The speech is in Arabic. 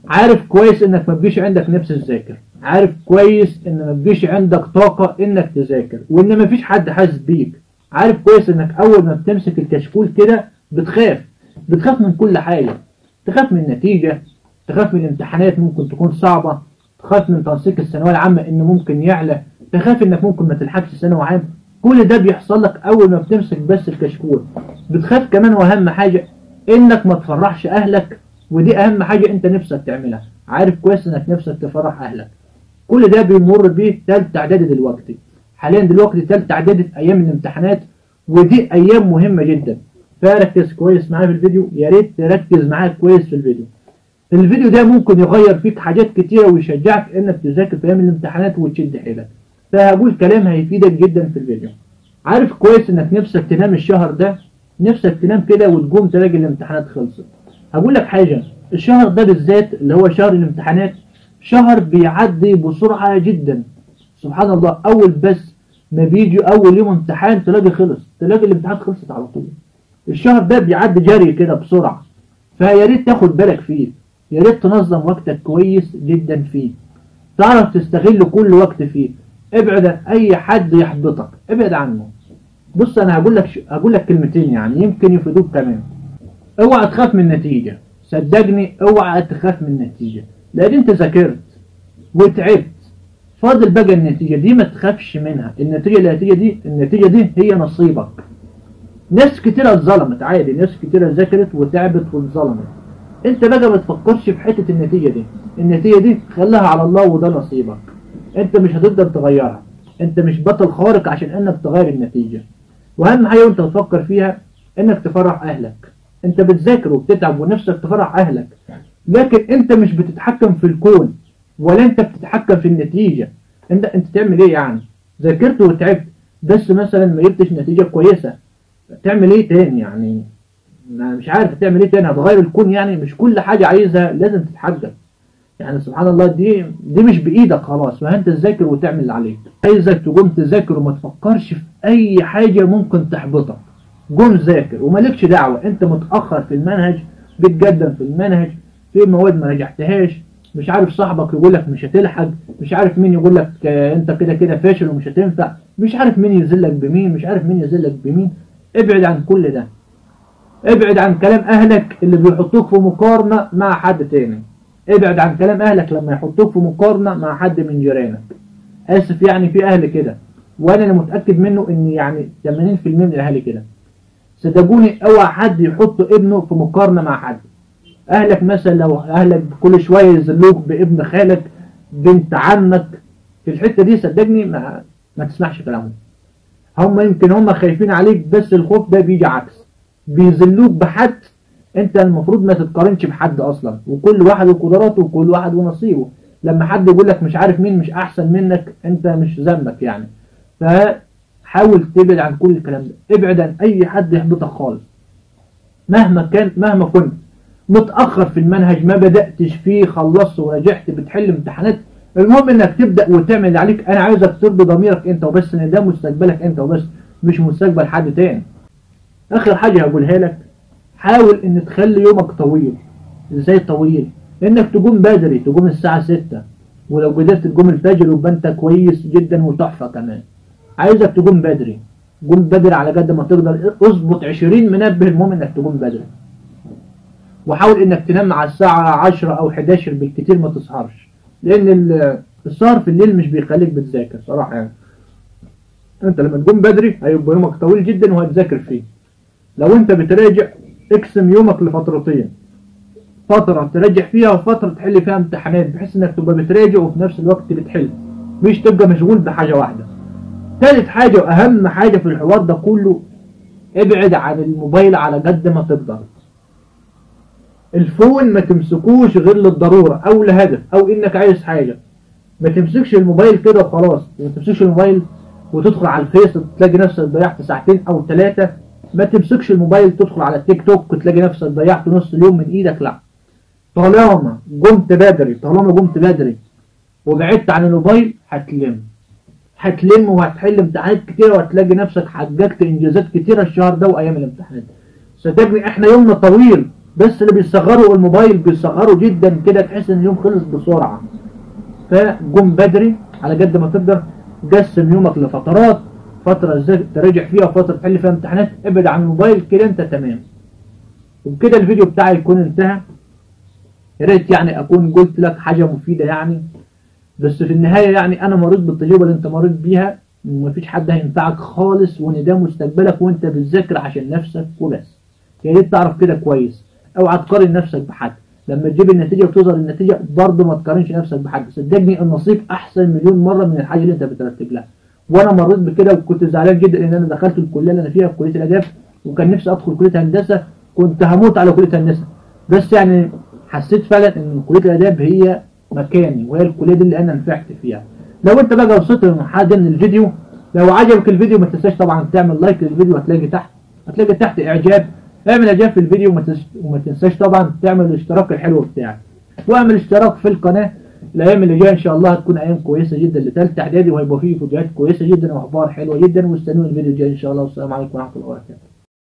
عارف كويس انك ما بيجيش عندك نفس تذاكر، عارف كويس ان ما بيجيش عندك طاقة انك تذاكر، وان ما فيش حد حاسس بيك. عارف كويس انك اول ما بتمسك الكشكول كده بتخاف من كل حاجة. تخاف من النتيجة، تخاف من الامتحانات ممكن تكون صعبة، تخاف من تنسيق الثانوية العامة انه ممكن يعلى، تخاف انك ممكن ما تلحقش ثانوي عام. كل ده بيحصل لك اول ما بتمسك بس الكشكول. بتخاف كمان، واهم حاجة انك ما تفرحش اهلك، ودي اهم حاجة انت نفسك تعملها. عارف كويس انك نفسك تفرح اهلك. كل ده بيمر بيه تالتة اعدادي دلوقتي. حاليا دلوقتي تالتة اعدادي في ايام الامتحانات، ودي ايام مهمة جدا. فركز كويس معايا في الفيديو، يا ريت تركز معايا كويس في الفيديو. الفيديو ده ممكن يغير فيك حاجات كتيرة ويشجعك انك تذاكر في ايام الامتحانات وتشد حيلك. فهقول كلام هيفيدك جدا في الفيديو. عارف كويس انك نفسك تنام الشهر ده، نفسك تنام كده وتقوم تلاقي الامتحانات خلصت. هقول لك حاجة، الشهر ده بالذات اللي هو شهر الامتحانات شهر بيعدي بسرعة جدا. سبحان الله، اول بس ما بيجي اول يوم امتحان تلاقي الامتحانات خلصت على طول. الشهر ده بيعدي جري كده بسرعة. فيا ريت تاخد بالك فيه، يا ريت تنظم وقتك كويس جدا فيه، تعرف تستغل كل وقت فيه. ابعد عن اي حد يحبطك، ابعد عنه. بص انا هقول لك كلمتين يعني يمكن يفيدوك كمان. اوعى تخاف من النتيجة، صدقني اوعى تخاف من النتيجة، لان انت ذاكرت وتعبت. فاضل بقى النتيجة دي ما تخافش منها. النتيجة دي هي نصيبك. ناس كتيرة اتظلمت عادي، ناس كتيرة ذاكرت وتعبت واتظلمت. انت بقى ما تفكرش في حتة النتيجة دي خليها على الله، وده نصيبك. انت مش هتقدر تغيرها، انت مش بطل خارق عشان انك تغير النتيجة. واهم حاجة وانت بتفكر فيها انك تفرح اهلك. انت بتذاكر وبتتعب ونفسك تفرح اهلك، لكن انت مش بتتحكم في الكون، ولا انت بتتحكم في النتيجة. انت تعمل ايه يعني؟ ذاكرت وتعبت بس مثلا ما جبتش نتيجة كويسة، تعمل ايه تاني يعني؟ مش عارف تعمل ايه تاني، هتغير الكون يعني؟ مش كل حاجة عايزها لازم تتحقق يعني. سبحان الله، دي مش بايدك خلاص، ما انت تذاكر وتعمل اللي عليك. عايزك تقوم تذاكر وما تفكرش في اي حاجة ممكن تحبطك. قوم ذاكر ومالكش دعوة انت متأخر في المنهج، بتقدم في المنهج، في مواد ما نجحتهاش، مش عارف صاحبك يقول لك مش هتلحق، مش عارف مين يقول لك انت كده كده فاشل ومش هتنفع، مش عارف مين يذلك بمين، مش عارف مين يذلك بمين. ابعد عن كل ده. ابعد عن كلام اهلك اللي بيحطوك في مقارنة مع حد تاني. ابعد عن كلام اهلك لما يحطوك في مقارنة مع حد من جيرانك. اسف يعني، في اهل كده، وانا اللي متأكد منه ان يعني 80% من الاهالي كده. صدقوني اوعى حد يحط ابنه في مقارنة مع حد. اهلك مثلا لو اهلك كل شوية يذلوك بابن خالك، بنت عمك، في الحتة دي صدقني ما تسمعش كلامهم. يمكن خايفين عليك، بس الخوف ده بيجي عكس، بيذلوك بحد. انت المفروض ما تتقارنش بحد اصلا، وكل واحد وقدراته وكل واحد ونصيبه. لما حد يقول لك مش عارف مين مش احسن منك، انت مش ذنبك يعني. فحاول تبعد عن كل الكلام ده، ابعد عن اي حد يحبطك خالص. مهما كنت متأخر في المنهج، ما بدأتش فيه، خلصت ونجحت، بتحل امتحانات، المهم انك تبدأ وتعمل اللي عليك. انا عايزك ترضي ضميرك انت وبس، ان ده مستقبلك انت وبس، مش مستقبل حد تاني. اخر حاجة هقولها لك، حاول ان تخلي يومك طويل. ازاي طويل؟ انك تقوم بدري، تقوم الساعة 6، ولو قدرت تقوم الفجر يبقى انت كويس جدا وتحفة كمان. عايزك تقوم بدري، قوم بدري على قد ما تقدر، اظبط 20 منبه، المهم انك تقوم بدري. وحاول انك تنام على الساعة 10 او 11 بالكتير، ما تسهرش، لان السهر في الليل مش بيخليك بتذاكر صراحة يعني. انت لما تقوم بدري هيبقى يومك طويل جدا وهتذاكر فيه. لو انت بتراجع، اقسم يومك لفترتين، فترة تراجع فيها وفترة تحل فيها امتحانات، بحيث انك تبقى بتراجع وفي نفس الوقت بتحل، مش تبقى مشغول بحاجة واحدة. ثالث حاجة واهم حاجة في الحوار ده كله، ابعد عن الموبايل على قد ما تقدر. الفون ما تمسكوش غير للضرورة او لهدف او انك عايز حاجة. ما تمسكش الموبايل كده وخلاص، ما تمسكش الموبايل وتدخل على الفيس وتلاقي نفسك ضيعت ساعتين او 3. ما تمسكش الموبايل تدخل على التيك توك وتلاقي نفسك ضيعت نص اليوم من ايدك. لا، طالما قمت بدري وبعدت عن الموبايل، هتلم وهتحل امتحانات كتير، وهتلاقي نفسك حققت انجازات كتيرة الشهر ده وايام الامتحانات. صدقني احنا يومنا طويل، بس اللي بيصغروا الموبايل بيصغروا جدا كده، تحس ان اليوم خلص بسرعة. فقوم بدري على قد ما تقدر، قسم يومك لفترات، فترة تراجع فيها وفترة تحل فيها امتحانات، ابعد عن الموبايل كده انت تمام. وبكده الفيديو بتاعي يكون انتهى. يا ريت يعني اكون قلت لك حاجة مفيدة يعني، بس في النهاية يعني انا مريت بالتجربة اللي انت مريت بيها، ومفيش حد هينفعك خالص، وان ده مستقبلك وانت بتذاكر عشان نفسك وبس. يا ريت تعرف كده كويس. اوعى تقارن نفسك بحد، لما تجيب النتيجة وتظهر النتيجة برضه ما تقارنش نفسك بحد. صدقني النصيب احسن مليون مرة من الحاجة اللي انت بترتب لها. وانا مريت بكده وكنت زعلان جدا ان انا دخلت الكلية اللي انا فيها في كلية الاداب، وكان نفسي ادخل كلية هندسة، كنت هموت على كلية هندسة. بس يعني حسيت فعلا ان كلية الاداب هي مكاني، وهي الكلية دي اللي انا نفعت فيها. لو انت بقى وصلت للمرحلة دي من الفيديو، لو عجبك الفيديو ما تنساش طبعا تعمل لايك للفيديو، هتلاقي تحت اعجاب، اعمل اعجاب في الفيديو، وما تنساش طبعا تعمل الاشتراك الحلو بتاعك، واعمل اشتراك في القناة. الايام اللي جايه ان شاء الله هتكون ايام كويسه جدا لثالثه اعدادي، وهيبقى فيه فيديوهات كويسه جدا واخبار حلوه جدا. واستنوا الفيديو الجاي ان شاء الله، والسلام عليكم ورحمه الله وبركاته.